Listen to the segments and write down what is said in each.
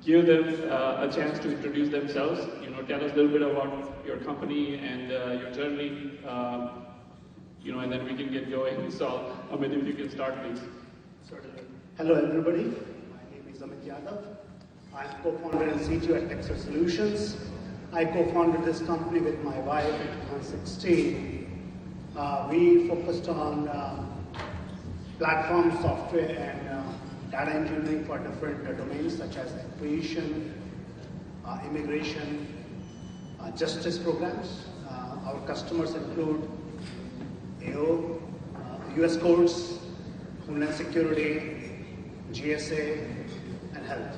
give them a chance to introduce themselves. Tell us a little bit about your company and your journey, and then we can get going. So, Amit, if you can start, please. Certainly. Hello, everybody. My name is Amit Yadav. I'm co-founder and CTO at TechSur Solutions. I co-founded this company with my wife in 2016. We focused on platform software and data engineering for different domains such as acquisition, immigration, justice programs. Our customers include AO, US courts, Homeland Security, GSA, and health.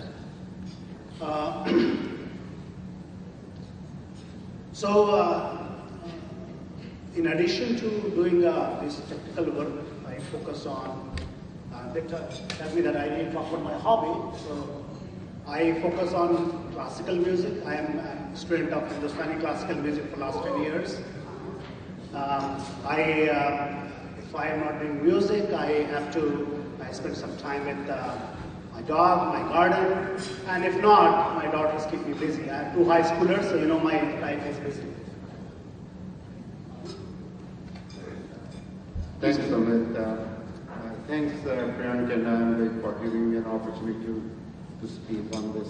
In addition to doing this technical work, I focus on, they tell me that I need to talk about my hobby, so I focus on classical music. I am a student of Hindustani classical music for the last 10 years. If I am not doing music, I spend some time with my dog, my garden, and if not, my daughters keep me busy. I have 2 high schoolers, so my life is busy. Thanks, Amit. Thanks, Priyank and Amit, for giving me an opportunity to speak on this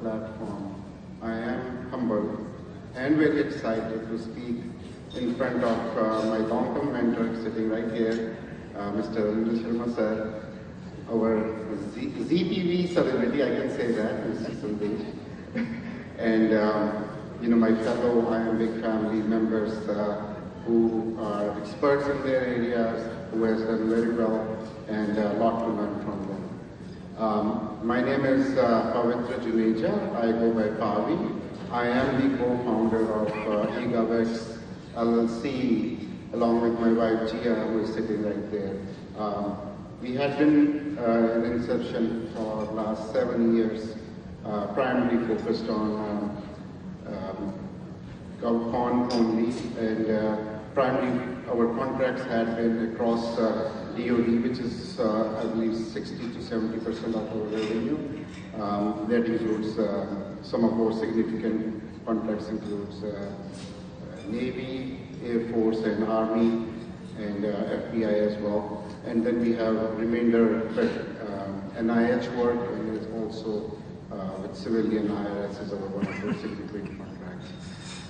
platform. I am humbled and very excited to speak in front of my long-term mentor sitting right here, Mr. Sheryl sir, our ZTV celebrity, I can say that, Mr. Sandesh, and my fellow IMBIC family members who are experts in their areas, who has done very well, and a lot to learn from them. My name is Juneja. I go by Pavi. I am the co-founder of Agovx LLC, along with my wife Gia, who is sitting right there. We had been in inception for the last 7 years, primarily focused on GovCon only, and primarily our contracts had been across DoD, which is I believe 60 to 70% of our revenue. That includes some of our significant contracts includes Navy, Air Force, and Army, and FBI as well. And then we have remainder NIH work, and it's also with civilian IRS is one of our significant contracts.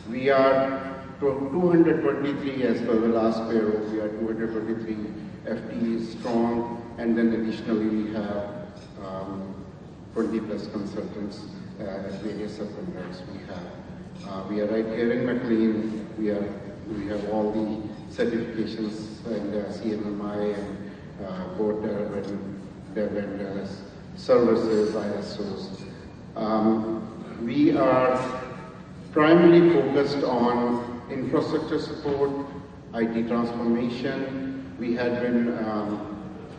We are 223 as per the last payroll. We are 223 FTEs strong, and then additionally we have 20 plus consultants at various subcontracts we have. We are right here in McLean. We have all the certifications and CMMI and board dev and services, ISOs. We are primarily focused on infrastructure support, IT transformation. We had been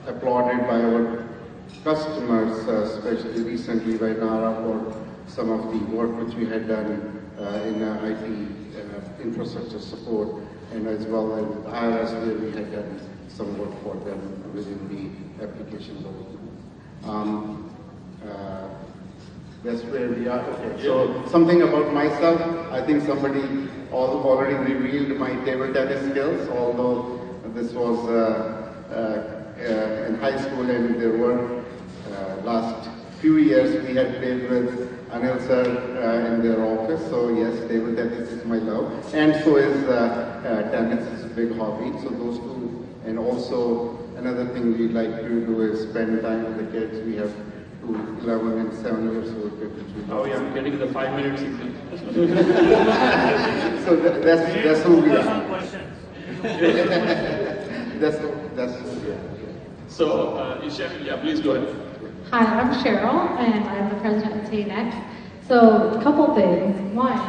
applauded by our customers, especially recently by NARA, for some of the work which we had done in IT infrastructure support, and as well as IRS, where we had done some work for them within the application development. That's where we are. Okay. So something about myself. I think somebody already revealed my table tennis skills, although this was in high school, and there were last few years we had played with Anil sir in their office. So yes, table tennis is my love, and so is tennis is a big hobby. So those two, and also another thing we like to do is spend time with the kids. We have 11 and 7 years old kids. Oh yeah, I'm getting the 5 minutes. So that's who we are. that's who we are. So, Sheryl, yeah, please go ahead. Hi, I'm Sheryl, and I'm the president of AttainX. So, a couple things. One,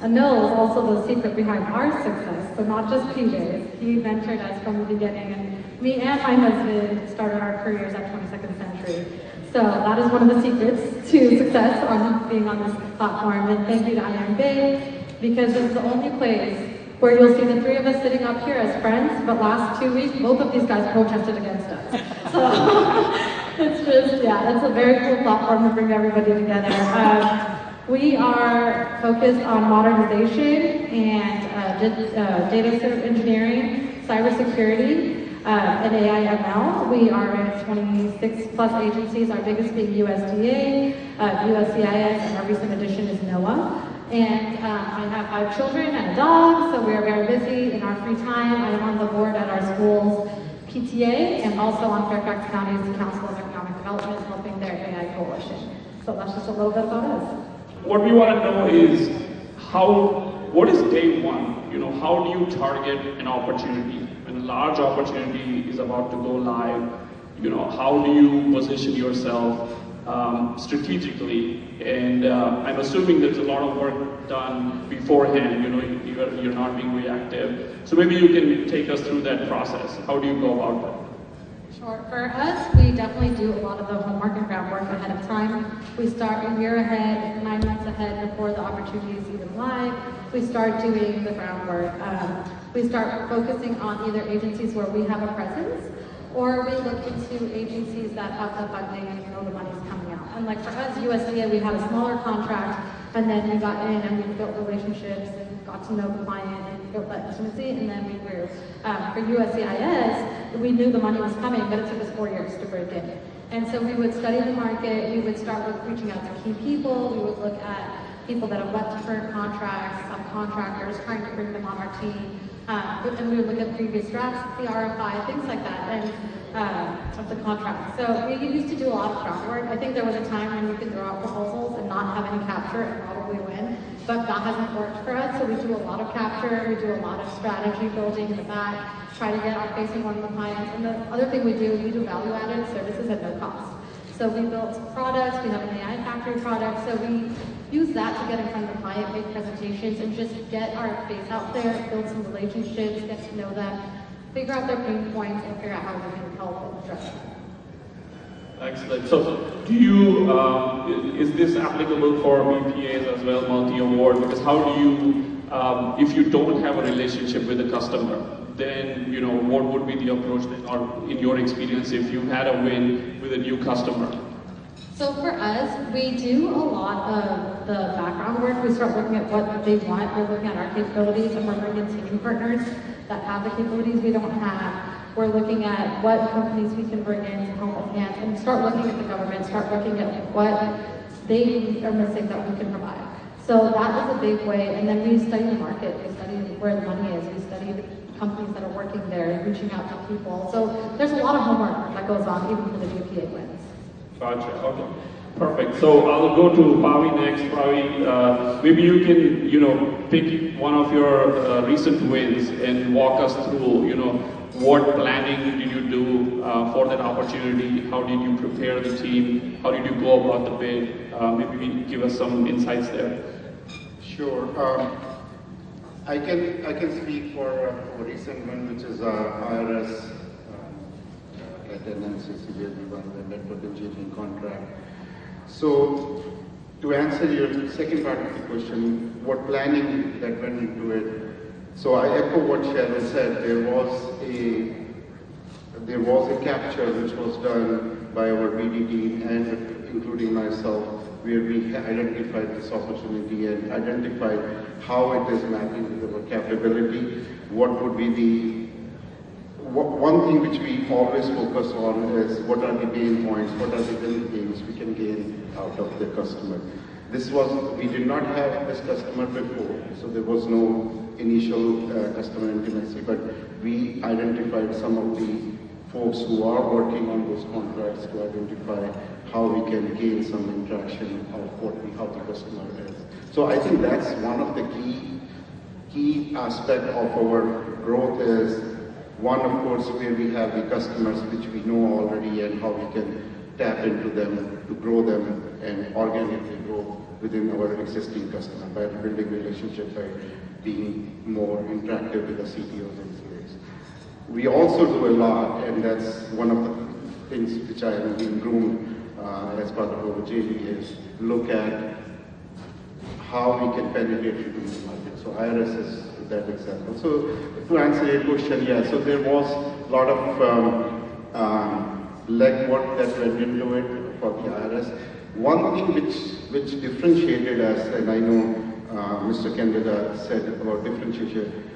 Anil is also the secret behind our success, so not just PJ's. He mentored us from the beginning, and me and my husband started our careers at 22nd Century. So that is one of the secrets to success on being on this platform. And thank you to IMBIC, because this is the only place where you'll see the 3 of us sitting up here as friends, but last 2 weeks, both of these guys protested against us. So It's just, yeah, it's a very cool platform to bring everybody together. We are focused on modernization and data engineering, cybersecurity, and AI ML. We are in 26 plus agencies, our biggest being USDA, USCIS, and our recent addition is NOAA. And I have 5 children and a dog, so we are very busy in our free time. I am on the board at our school's PTA and also on Fairfax County's Council of Economic Development, helping their AI coalition. So that's just a little bit about us. What we want to know is what is day one? How do you target an opportunity? When a large opportunity is about to go live, how do you position yourself strategically? And I'm assuming there's a lot of work done beforehand, you're not being reactive. So maybe you can take us through that process. How do you go about that? Sure. For us, we definitely do a lot of the homework and groundwork ahead of time. We start a year ahead, 9 months ahead before the opportunity is even live. We start doing the groundwork. We start focusing on either agencies where we have a presence, or we look into agencies that have the funding and know the money's coming out. And like for us, USDA, we had a smaller contract, and then we got in and we built relationships and got to know the client and built that intimacy, and then we grew. For USCIS, we knew the money was coming, but it took us 4 years to break in. And so we would study the market, we would start with reaching out to key people, we would look at people that have left current contracts, subcontractors, trying to bring them on our team. And we would look at previous drafts, the RFI, things like that, and of the contract. So we used to do a lot of groundwork. I think there was a time when you could throw out proposals and not have any capture and probably win, but that hasn't worked for us. So we do a lot of capture, we do a lot of strategy building in the back, try to get our face in one of the clients. And the other thing we do value-added services at no cost. So we built products, we have an AI factory product, so we use that to get in front of the client, make presentations, and just get our face out there, build some relationships, get to know them, figure out their pain points, and figure out how we can help and address them. Excellent. So do you, is this applicable for BPAs as well, multi-award? Because how do you, if you don't have a relationship with the customer, then what would be the approach then, or in your experience, if you had a win with a new customer? So for us, we do a lot of the background work. We start looking at what they want. We're looking at our capabilities, and we're bringing teaming partners that have the capabilities we don't have. We're looking at what companies we can bring in to help enhance, and start looking at the government, start looking at what they are missing that we can provide. So that is a big way, and then we study the market, we study where the money is, we study the companies that are working there, reaching out to people. So there's a lot of homework that goes on, even for the BPA wins. Gotcha, okay. Perfect. So I'll go to Pavi next. Pavi, maybe you can, pick one of your recent wins and walk us through, what planning did you do for that opportunity? How did you prepare the team? How did you go about the bid? Maybe give us some insights there. Sure. I can speak for a recent one, which is IRS AttainX the network engineering contract. So to answer your second part of the question, what planning that went into it? So I echo what Sheryl said. There was a capture which was done by our BD team and including myself, where we identified this opportunity and identified how it is mapping with our capability. What would be one thing which we always focus on is what are the pain points, what are the things we can gain out of the customer. We did not have this customer before, so there was no initial customer intimacy, but we identified some of the folks who are working on those contracts to identify how we can gain some interaction of how the customer is. So I think that's one of the key aspect of our growth is one, of course, where we have the customers which we know already and how we can tap into them to grow them and organically grow within our existing customer by building relationship, by being more interactive with the CTOs and CAs. We also do a lot, and that's one of the things which I have been groomed as part of our JV is look at how we can penetrate into the market. So IRS is that example. So to answer your question, yeah, so there was a lot of legwork that went into it for the IRS. One thing which differentiated us, and I know Mr. Candida said about differentiation,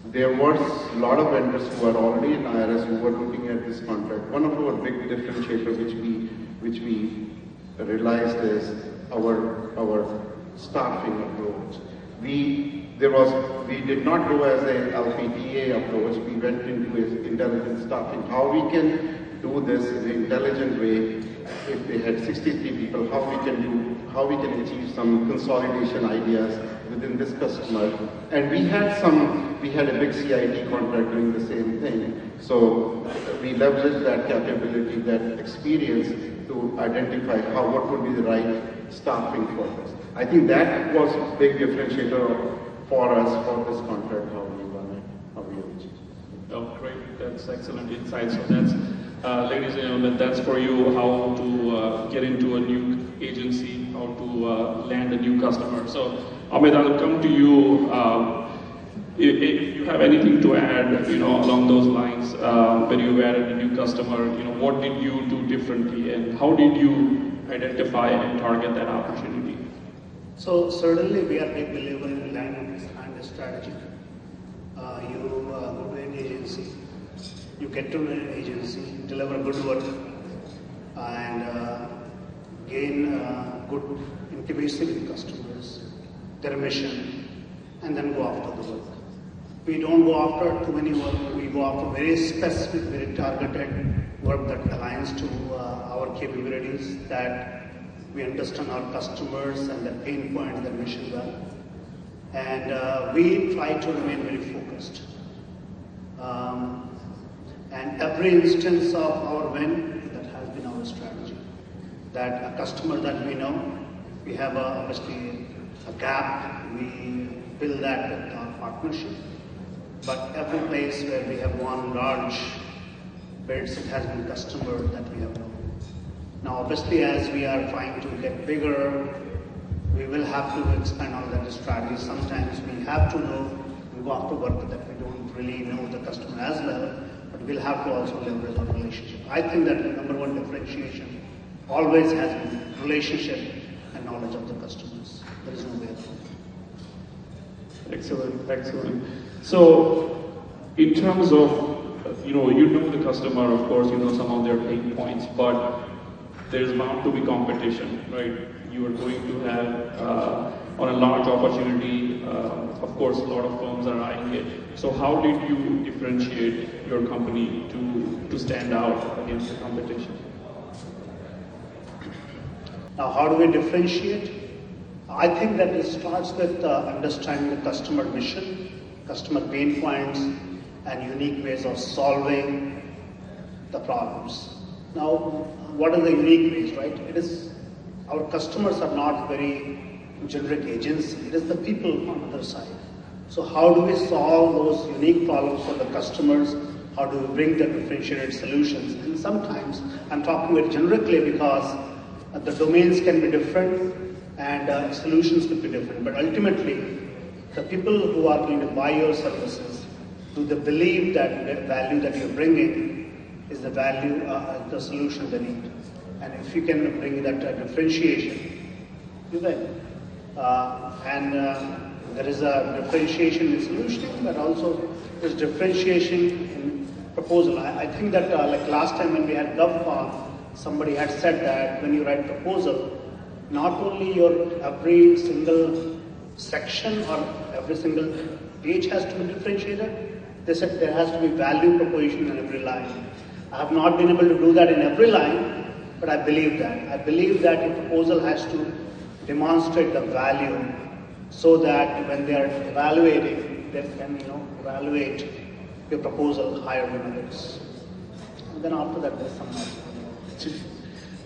there was a lot of vendors who were already in IRS who were looking at this contract. One of our big differentiators which we realized is our staffing approach. We did not go as a LPTA approach. We went into intelligent staffing. How we can do this in an intelligent way? If they had 63 people, how we can achieve some consolidation ideas within this customer. And we had a big CIT contract doing the same thing. So we leveraged that capability, that experience to identify what would be the right staffing for this. I think that was a big differentiator for us for this contract, how we run it, how we achieve it. Oh, great. That's excellent insight. So that's, ladies and gentlemen, that's for you how to get into a new agency, how to land a new customer. So, Amit, I'll come to you. If you have anything to add, along those lines, when you added a new customer, what did you do differently, and how did you identify and target that opportunity? So certainly we are big believer in land and expand strategy. You go to an agency, you get to an agency, deliver good work, and gain good intimacy with customers, their mission, and then go after the work. We don't go after too many work, we go after very specific, very targeted work that aligns to our capabilities, that we understand our customers and their pain points, their mission well. And we try to remain very focused. And every instance of our win, that has been our strategy. That a customer that we know, we have obviously a gap, we fill that with our partnership. But every place where we have won large bids, it has been customer that we have known. Now obviously as we are trying to get bigger, we will have to expand on that strategy. Sometimes we have to know, we go after work that we don't really know the customer as well, but we'll have to also leverage our relationship. I think that the number one differentiation always has been relationship and knowledge of the customers. There is no way around it. Excellent, excellent. So, in terms of, you know the customer, of course, you know some of their pain points, but there's bound to be competition, right? You are going to have, on a large opportunity, of course, a lot of firms are eyeing it. So how did you differentiate your company to stand out against the competition? Now, how do we differentiate? I think that it starts with understanding the customer mission, customer pain points, and unique ways of solving the problems. Now, what are the unique ways, right? It is, our customers are not very generic agents, it is the people on the other side. So how do we solve those unique problems for the customers? How do we bring the differentiated solutions? And sometimes, I'm talking very generically because the domains can be different and solutions could be different, but ultimately, the people who are going to buy your services, do they believe that the value that you're bringing is the value, the solution they need? And if you can bring that differentiation, you win. There is a differentiation in solutioning, but also there's differentiation in proposal. I think that like last time when we had Gov Con, somebody had said that when you write proposal, not only your every single section or every single page has to be differentiated, they said there has to be value proposition in every line. I have not been able to do that in every line, but I believe that. I believe that a proposal has to demonstrate the value so that when they are evaluating, they can evaluate your proposal higher than others. And then after that, there's some magic.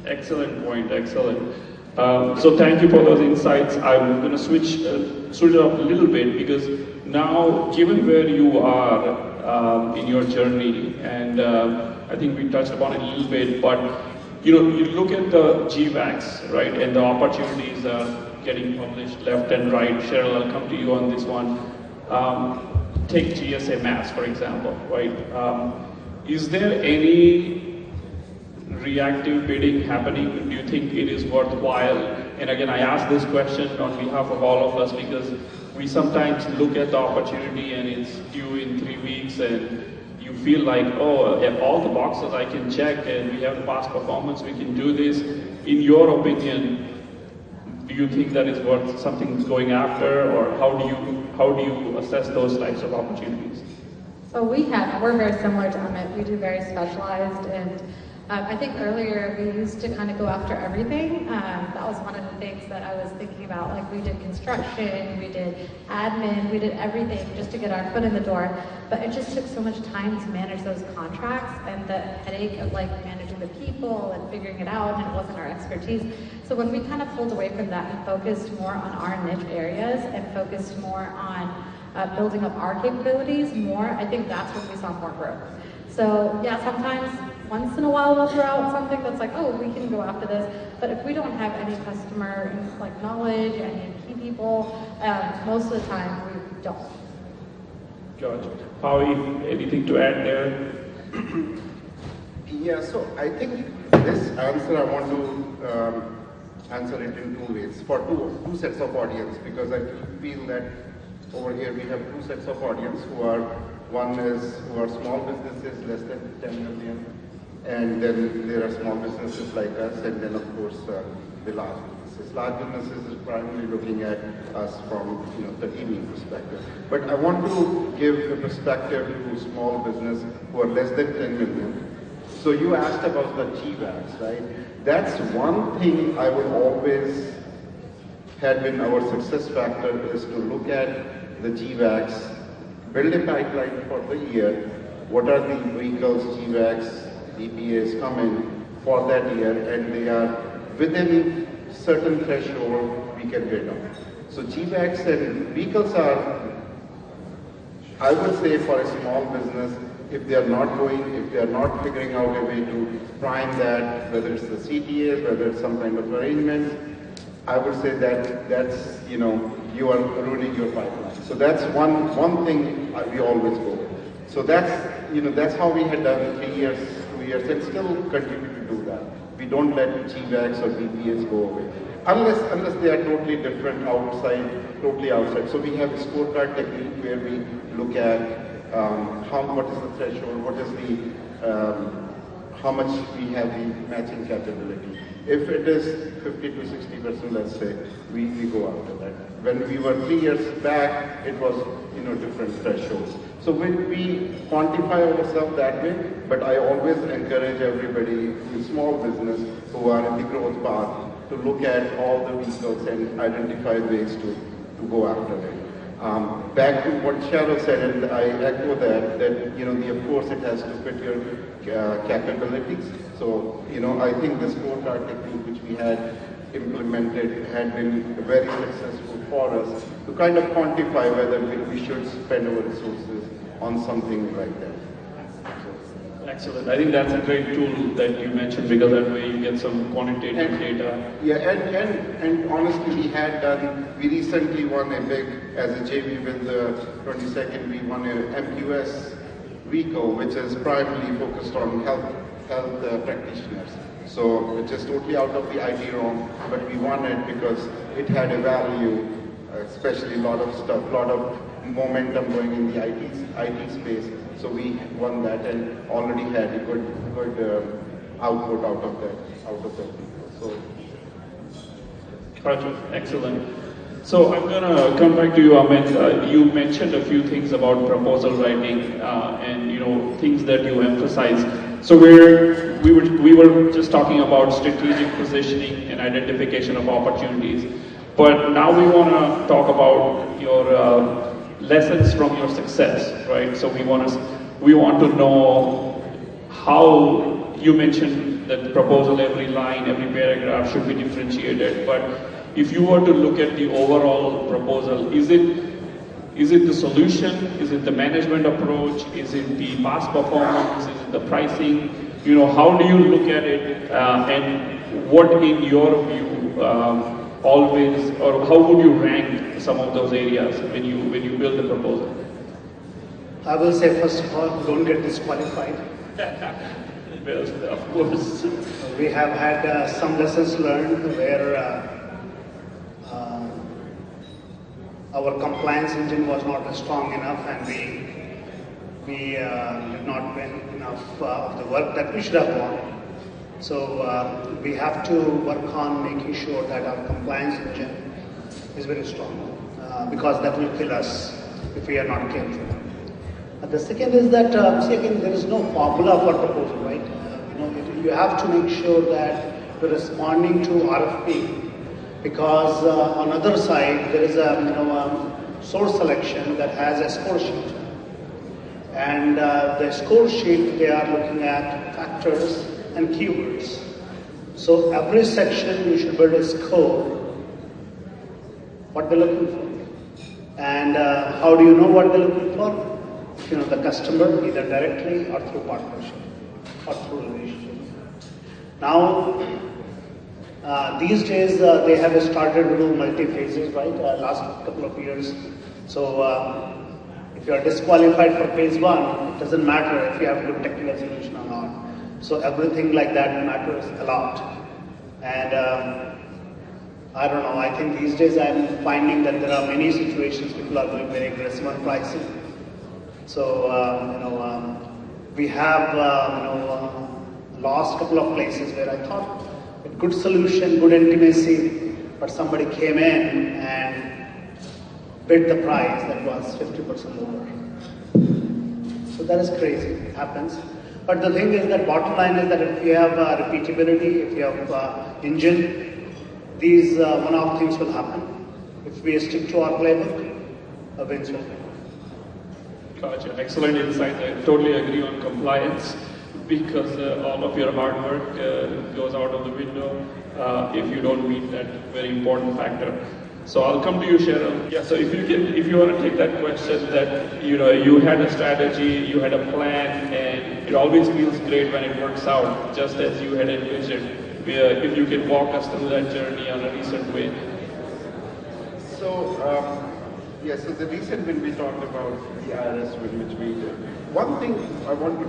Excellent point, excellent. So thank you for those insights. I'm going to switch it up a little bit because now, given where you are in your journey, and I think we touched upon it a little bit, but you look at the GVACs, right, and the opportunities are getting published left and right. Sheryl, I'll come to you on this one. Take GSA Mass, for example, right? Is there any reactive bidding happening? Do you think it is worthwhile? And again, I ask this question on behalf of all of us because we sometimes look at the opportunity and it's due in 3 weeks and you feel like, oh, all the boxes I can check and we have past performance, we can do this. In your opinion, do you think that is worth something going after, or how do you assess those types of opportunities? So we're very similar to Amit. We do very specialized, and I think earlier we used to kind of go after everything. That was one of the things that I was thinking about. Like we did construction, we did admin, we did everything just to get our foot in the door. But it just took so much time to manage those contracts and the headache of like managing the people and figuring it out, and it wasn't our expertise. So when we kind of pulled away from that and focused more on our niche areas and focused more on building up our capabilities more, I think that's when we saw more growth. So yeah, sometimes once in a while we'll throw out something that's like, oh, we can go after this. But if we don't have any customer like knowledge, any key people, most of the time we don't. George, Pavi, anything to add there? Yeah, so I think this answer I want to answer it in two ways, for two sets of audience, because I feel that over here we have two sets of audience who are small businesses less than 10 million, and then there are small businesses like us, and then of course the large businesses. Large businesses is primarily looking at us from the evening perspective. But I want to give a perspective to small business who are less than 10 million. So you asked about the GVAX, right? That's one thing I would always had been our success factor, is to look at the GVAX, build a pipeline for the year. What are the vehicles, GVAX, DPAs coming for that year, and they are within certain threshold we can bid on. So GVAX and vehicles are, I would say, for a small business, if they are not figuring out a way to prime that, whether it's the CTAs, whether it's some kind of arrangements, I would say that's you are ruining your pipeline. So that's one thing we always go with. So that's how we had done 3 years, 2 years, and still continue to do that. We don't let GVAX or DPAs go away, unless they are totally different, totally outside. So we have a scorecard technique where we look at what is the threshold, what is the how much we have the matching capability. If it is 50 to 60%, let's say, we go after that. When we were 3 years back, it was different thresholds. So we quantify ourselves that way, but I always encourage everybody in small business who are in the growth path to look at all the vehicles and identify ways to go after it. Back to what Sheryl said, and I echo that of course it has to fit your capabilities. So, I think the scorecard technique which we had implemented had been very successful for us to kind of quantify whether we should spend our resources on something like that. Excellent. I think that's a great tool that you mentioned, because that way you get some quantitative data. Yeah, and honestly, we recently won a big, as a JV with the 22nd, we won a MQS vehicle, which is primarily focused on health practitioners. So it's just totally out of the IT realm, but we won it because it had a value, especially a lot of momentum going in the IT space. So we won that and already had a good output out of that. So, excellent. So I'm gonna come back to you, Amit. You mentioned a few things about proposal writing and things that you emphasize. So we were just talking about strategic positioning and identification of opportunities, but now we want to talk about your lessons from your success, right? So we want to know how you mentioned that proposal, every line, every paragraph should be differentiated, but if you were to look at the overall proposal, is it the solution? Is it the management approach? Is it the past performance? Is it the pricing? How do you look at it, and what in your view always, or how would you rank some of those areas when you build the proposal? I will say, first of all, don't get disqualified. Well, of course. we have had some lessons learned where our compliance engine was not strong enough, and we did not win enough of the work that we should have won. So we have to work on making sure that our compliance engine is very strong, because that will kill us if we are not careful. The second is that, again, there is no formula for proposal, right? You have to make sure that you're responding to RFP, because on the other side there is a source selection that has a score sheet, and the score sheet, they are looking at factors and keywords. So every section you should build a score, what they're looking for, and how do you know what they're looking for? You know the customer, either directly or through partnership or through relationship. Now, these days they have started to do multi-phases, right? Last couple of years. So if you are disqualified for phase one, it doesn't matter if you have a good technical solution or not. So everything like that matters a lot. And I don't know, I think these days I'm finding that there are many situations people are going very aggressive on pricing. So, we have, lost a couple of places where I thought a good solution, good intimacy, but somebody came in and bid the price that was 50% lower. So that is crazy, it happens. But the thing is that bottom line is that if you have repeatability, if you have engine, these one-off things will happen. If we stick to our playbook, wins will happen. Gotcha. Excellent insight. I totally agree on compliance, because all of your hard work goes out of the window if you don't meet that very important factor. So I'll come to you, Sheryl. Yeah. So if you want to take that question, that you had a strategy, you had a plan, and it always feels great when it works out, just as you had envisioned. If you can walk us through that journey on a recent way. So. Yes, so the recent when we talked about the IRS win which we did, one thing I want to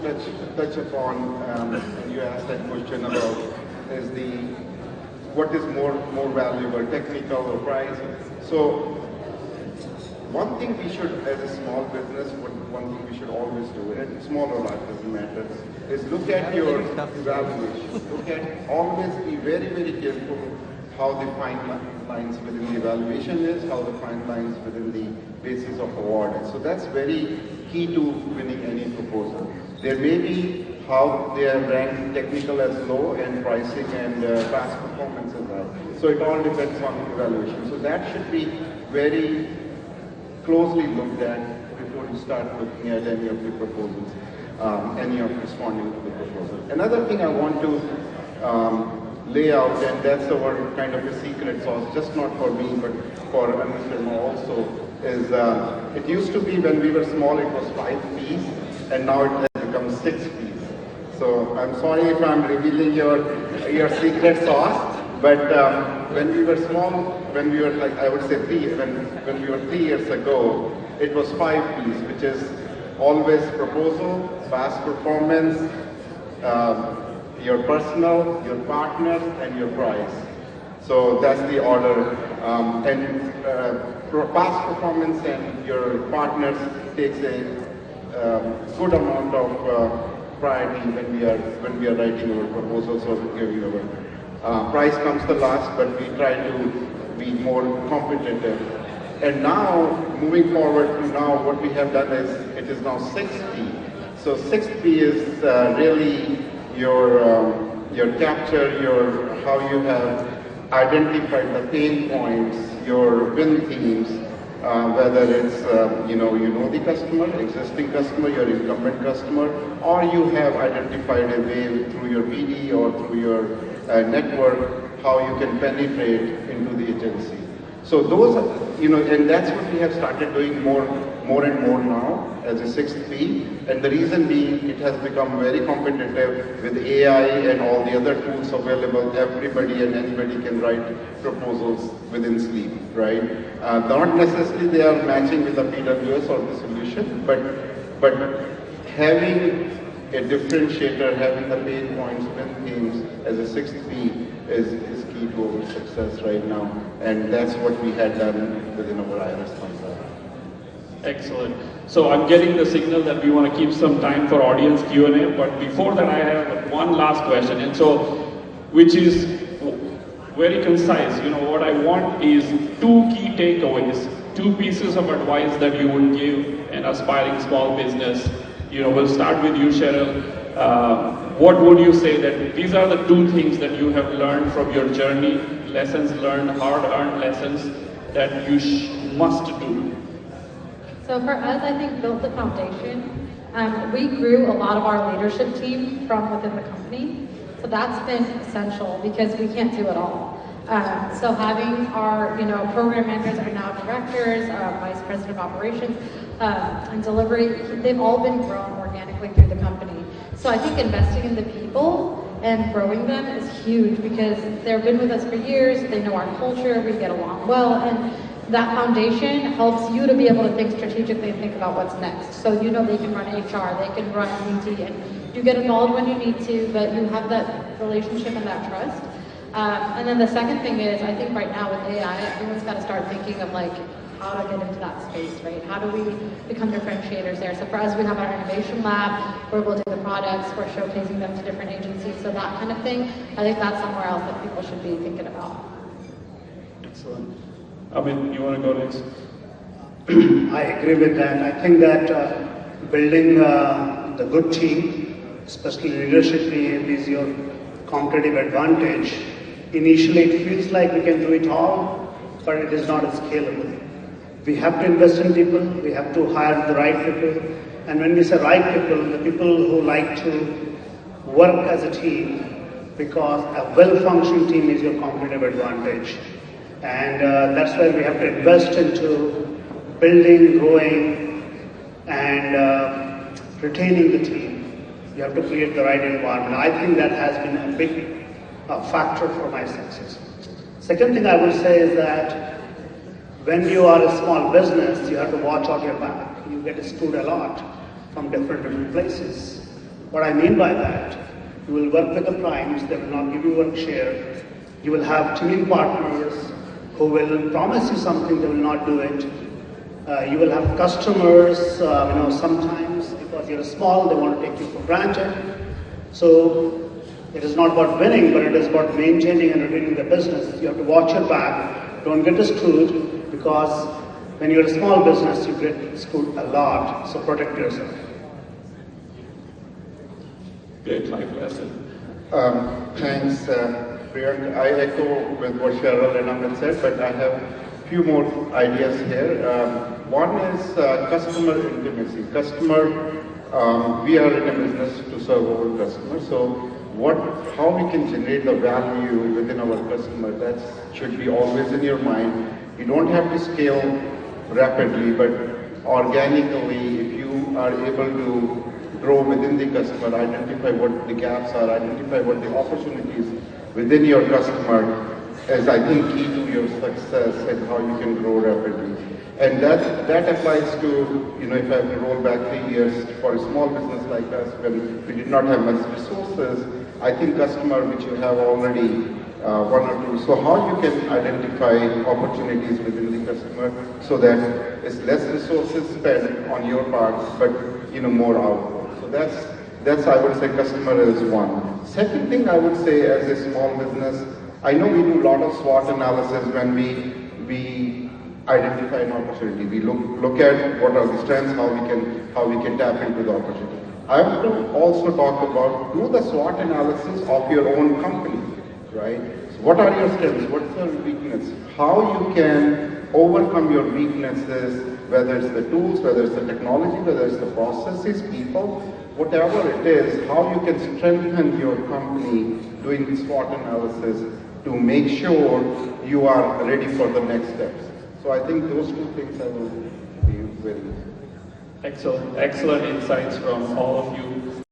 touch upon, and you asked that question about, is what is more valuable, technical or price. So one thing we should, as a small business, one thing we should always do, and small or large doesn't matter, is look at your evaluation. Always be very, very careful how the fine lines within the evaluation is, how the fine lines within the basis of award is. So that's very key to winning any proposal. There may be how they are ranked technical as low and pricing and past performance as high. So it all depends on the evaluation. So that should be very closely looked at before you start looking at any of the proposals, any of responding to the proposal. Another thing I want to lay out, and that's our kind of a secret sauce, just not for me, but for Amit also, is it used to be when we were small, it was 5 P's, and now it has become 6 P's. So I'm sorry if I'm revealing your secret sauce, but when we were small, when we were like, I would say when we were 3 years ago, it was 5 P's, which is always proposal, past performance, your personal, your partner, and your price. So that's the order. Past performance and your partners takes a good amount of priority when we are writing our proposals or giving our price comes the last, but we try to be more competitive. And now, moving forward to now, what we have done is it is now 6P. So 6P is really your capture, how you have identified the pain points, your win themes, whether it's you know the customer, existing customer, your incumbent customer, or you have identified a way through your BD or through your network how you can penetrate into the agency. So those, and that's what we have started doing more and more now as a 6th P. And the reason being, it has become very competitive with AI and all the other tools available. Everybody and anybody can write proposals within sleep, right? Not necessarily they are matching with the PWS or the solution, but having a differentiator, having the pain points, win themes as a sixth P is key to our success right now. And that's what we had done within our IRS concept. Excellent. So I'm getting the signal that we want to keep some time for audience Q&A, but before that I have one last question, and so, which is very concise. You know, what I want is 2 key takeaways, 2 pieces of advice that you would give an aspiring small business. You know, we'll start with you, Sheryl. What would you say that these are the 2 things that you have learned from your journey, lessons learned, hard-earned lessons that you must do? So for us, I think built the foundation. We grew a lot of our leadership team from within the company. So that's been essential because we can't do it all. So having our, program managers are now directors, vice president of operations, and delivery, they've all been grown organically through the company. So I think investing in the people and growing them is huge because they've been with us for years, they know our culture, we get along well, and that foundation helps you to be able to think strategically and think about what's next. So they can run HR, they can run PT, and you get involved when you need to, but you have that relationship and that trust. And then the second thing is, I think right now with AI, everyone's got to start thinking of how to get into that space, right? How do we become differentiators there? So for us, we have our innovation lab, we're building the products, we're showcasing them to different agencies, so that kind of thing. I think that's somewhere else that people should be thinking about. Excellent. Amit, you want to go next? I agree with that. I think that building the good team, especially leadership team, is your competitive advantage. Initially, it feels like we can do it all, but it is not scalable. We have to invest in people, we have to hire the right people, and when we say right people, the people who like to work as a team, because a well-functioning team is your competitive advantage. And that's where we have to invest into building, growing, and retaining the team. You have to create the right environment. I think that has been a big factor for my success. Second thing I would say is that when you are a small business, you have to watch out your back. You get screwed a lot from different places. What I mean by that, you will work with the primes, they will not give you work share. You will have teaming partners who will promise you something, they will not do it. You will have customers, sometimes because you're small, they want to take you for granted. So it is not about winning, but it is about maintaining and retaining the business. You have to watch your back, don't get screwed, because when you're a small business, you get screwed a lot, so protect yourself. Great life lesson. Thanks, Priyank. I echo with what Sheryl and Amit said, but I have a few more ideas here. One is customer intimacy. We are in a business to serve our customers, so how we can generate the value within our customer, that should be always in your mind. You don't have to scale rapidly, but organically, if you are able to grow within the customer, identify what the gaps are, identify what the opportunities within your customer is, I think, key to your success and how you can grow rapidly. And that applies to, if I have to roll back 3 years for a small business like us, when we did not have much resources, I think customer which you have already one or two. So how you can identify opportunities within the customer so that it's less resources spent on your part, but more output. So that's I would say customer is one. Second thing I would say as a small business, I know we do a lot of SWOT analysis when we identify an opportunity. We look at what are the strengths, how we can tap into the opportunity. I want to also talk about do the SWOT analysis of your own company, right? So what are your strengths? What's your weakness? How you can overcome your weaknesses, whether it's the tools, whether it's the technology, whether it's the processes, people, whatever it is, how you can strengthen your company doing the SWOT analysis to make sure you are ready for the next steps. So I think those two things I will be very Excellent insights from all of you.